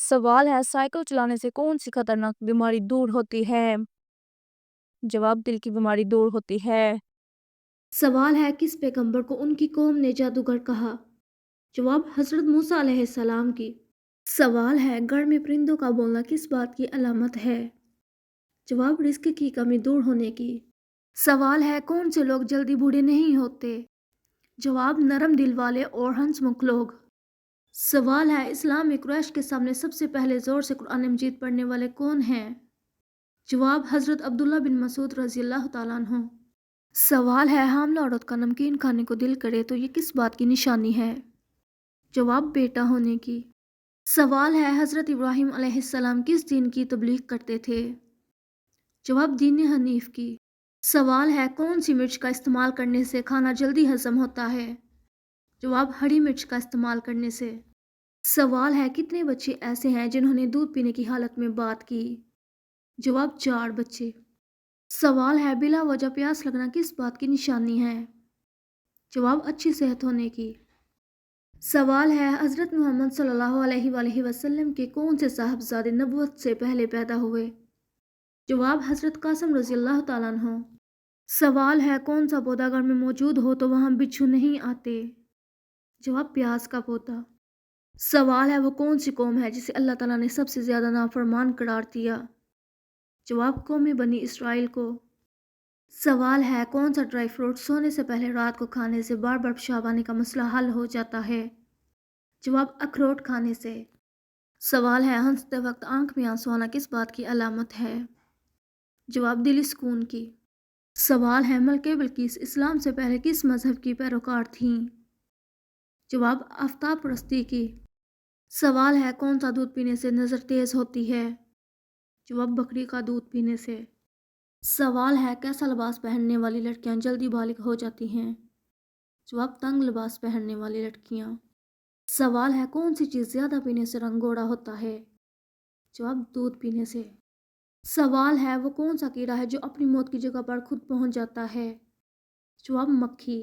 سوال ہے سائیکل چلانے سے کون سی خطرناک بیماری دور ہوتی ہے؟ جواب دل کی بیماری دور ہوتی ہے۔ سوال ہے کس پیغمبر کو ان کی قوم نے جادوگر کہا؟ جواب حضرت موسیٰ علیہ السلام کی۔ سوال ہے گھر میں پرندوں کا بولنا کس بات کی علامت ہے؟ جواب رزق کی کمی دور ہونے کی۔ سوال ہے کون سے لوگ جلدی بوڑھے نہیں ہوتے؟ جواب نرم دل والے اور ہنس مکھ لوگ۔ سوال ہے اسلام میں قریش کے سامنے سب سے پہلے زور سے قرآن مجید پڑھنے والے کون ہیں؟ جواب حضرت عبداللہ بن مسعود رضی اللہ تعالیٰ عنہ۔ سوال ہے حاملہ عورت کا نمکین کھانے کو دل کرے تو یہ کس بات کی نشانی ہے؟ جواب بیٹا ہونے کی۔ سوال ہے حضرت ابراہیم علیہ السلام کس دین کی تبلیغ کرتے تھے؟ جواب دین حنیف کی۔ سوال ہے کون سی مرچ کا استعمال کرنے سے کھانا جلدی ہضم ہوتا ہے؟ جواب ہری مرچ کا استعمال کرنے سے۔ سوال ہے کتنے بچے ایسے ہیں جنہوں نے دودھ پینے کی حالت میں بات کی؟ جواب 4 بچے۔ سوال ہے بلا وجہ پیاس لگنا کس بات کی نشانی ہے؟ جواب اچھی صحت ہونے کی۔ سوال ہے حضرت محمد صلی اللہ علیہ وآلہ وسلم کے کون سے صاحبزادے نبوت سے پہلے پیدا ہوئے؟ جواب حضرت قاسم رضی اللہ تعالیٰ عنہ۔ سوال ہے کون سا پودا گھر میں موجود ہو تو وہاں بچھو نہیں آتے؟ جواب پیاز کا پودا۔ سوال ہے وہ کون سی قوم ہے جسے اللہ تعالیٰ نے سب سے زیادہ نافرمان قرار دیا؟ جواب قوم بنی اسرائیل کو۔ سوال ہے کون سا ڈرائی فروٹ سونے سے پہلے رات کو کھانے سے بار بار پیشاب آنے کا مسئلہ حل ہو جاتا ہے؟ جواب اخروٹ کھانے سے۔ سوال ہے ہنستے وقت آنکھ میں آنسو آنا کس بات کی علامت ہے؟ جواب دلی سکون کی۔ سوال ہے ملکہ بلقیس اسلام سے پہلے کس مذہب کی پیروکار تھیں؟ جواب آفتاب پرستی کی۔ سوال ہے کون سا دودھ پینے سے نظر تیز ہوتی ہے؟ جواب بکری کا دودھ پینے سے۔ سوال ہے کیسا لباس پہننے والی لڑکیاں جلدی بالغ ہو جاتی ہیں؟ جواب تنگ لباس پہننے والی لڑکیاں۔ سوال ہے کون سی چیز زیادہ پینے سے رنگ گوڑا ہوتا ہے؟ جواب دودھ پینے سے۔ سوال ہے وہ کون سا کیڑا ہے جو اپنی موت کی جگہ پر خود پہنچ جاتا ہے؟ جواب مکھی۔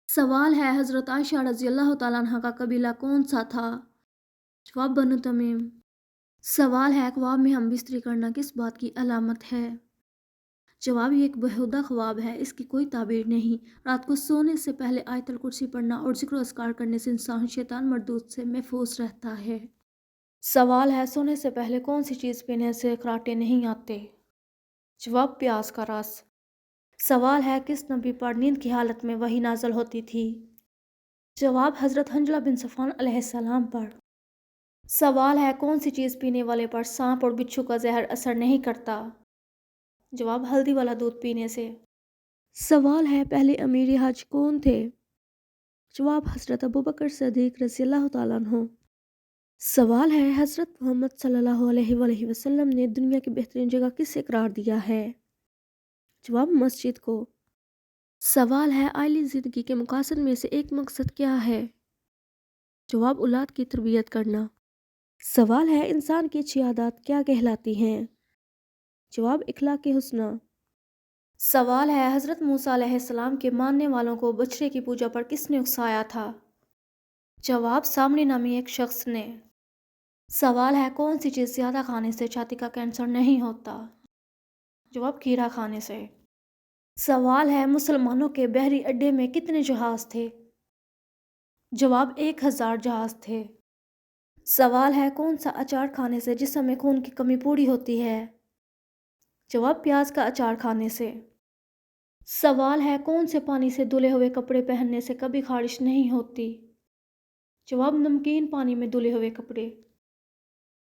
سوال ہے حضرت عائشہ رضی اللہ تعالیٰ عنہ کا قبیلہ کون سا تھا؟ جواب بنو تمیم۔ سوال ہے خواب میں ہم بستری کرنا کس بات کی علامت ہے؟ جواب یہ ایک بہودہ خواب ہے، اس کی کوئی تعبیر نہیں۔ رات کو سونے سے پہلے آیت الکرسی پڑھنا اور ذکر و اذکار کرنے سے انسان شیطان مردود سے محفوظ رہتا ہے۔ سوال ہے سونے سے پہلے کون سی چیز پینے سے خراٹے نہیں آتے؟ جواب پیاز کا رس۔ سوال ہے کس نبی پر نیند کی حالت میں وحی نازل ہوتی تھی؟ جواب حضرت حنظلہ بن صفوان علیہ السلام پر۔ سوال ہے کون سی چیز پینے والے پر سانپ اور بچھو کا زہر اثر نہیں کرتا؟ جواب ہلدی والا دودھ پینے سے۔ سوال ہے پہلے امیر حج کون تھے؟ جواب حضرت ابوبکر صدیق رضی اللہ تعالیٰ عنہ۔ سوال ہے حضرت محمد صلی اللہ علیہ وآلہ وسلم نے دنیا کی بہترین جگہ کسے قرار دیا ہے؟ جواب مسجد کو۔ سوال ہے عائلی زندگی کے مقاصد میں سے ایک مقصد کیا ہے؟ جواب اولاد کی تربیت کرنا۔ سوال ہے انسان کی اچھی عادات کیا کہلاتی ہیں؟ جواب اخلاق حسنہ۔ سوال ہے حضرت موسیٰ علیہ السلام کے ماننے والوں کو بچڑے کی پوجا پر کس نے اکسایا تھا؟ جواب سامری نامی ایک شخص نے۔ سوال ہے کون سی چیز زیادہ کھانے سے چھاتی کا کینسر نہیں ہوتا؟ جواب کھیرا کھانے سے۔ سوال ہے مسلمانوں کے بحری اڈے میں کتنے جہاز تھے؟ جواب 1000 جہاز تھے۔ سوال ہے کون سا اچار کھانے سے جسم میں خون کی کمی پوری ہوتی ہے؟ جواب پیاز کا اچار کھانے سے۔ سوال ہے کون سے پانی سے دھلے ہوئے کپڑے پہننے سے کبھی خارش نہیں ہوتی؟ جواب نمکین پانی میں دھلے ہوئے کپڑے۔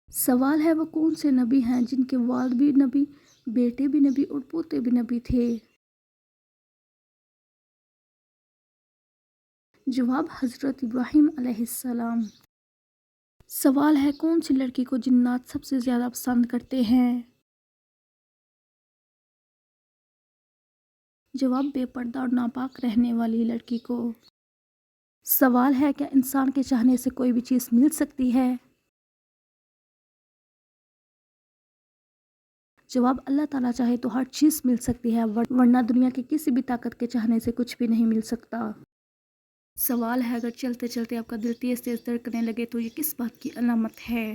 سوال ہے وہ کون سے نبی ہیں جن کے والد بھی نبی، بیٹے بھی نبی اور پوتے بھی نبی تھے؟ جواب حضرت ابراہیم علیہ السلام۔ سوال ہے کون سی لڑکی کو جنات سب سے زیادہ پسند کرتے ہیں؟ جواب بے پردہ اور ناپاک رہنے والی لڑکی کو۔ سوال ہے کیا انسان کے چاہنے سے کوئی بھی چیز مل سکتی ہے؟ جواب اللہ تعالیٰ چاہے تو ہر چیز مل سکتی ہے ورنہ دنیا کی کسی بھی طاقت کے چاہنے سے کچھ بھی نہیں مل سکتا۔ سوال ہے اگر چلتے چلتے آپ کا دل تیز تیز دھڑکنے لگے تو یہ کس بات کی علامت ہے؟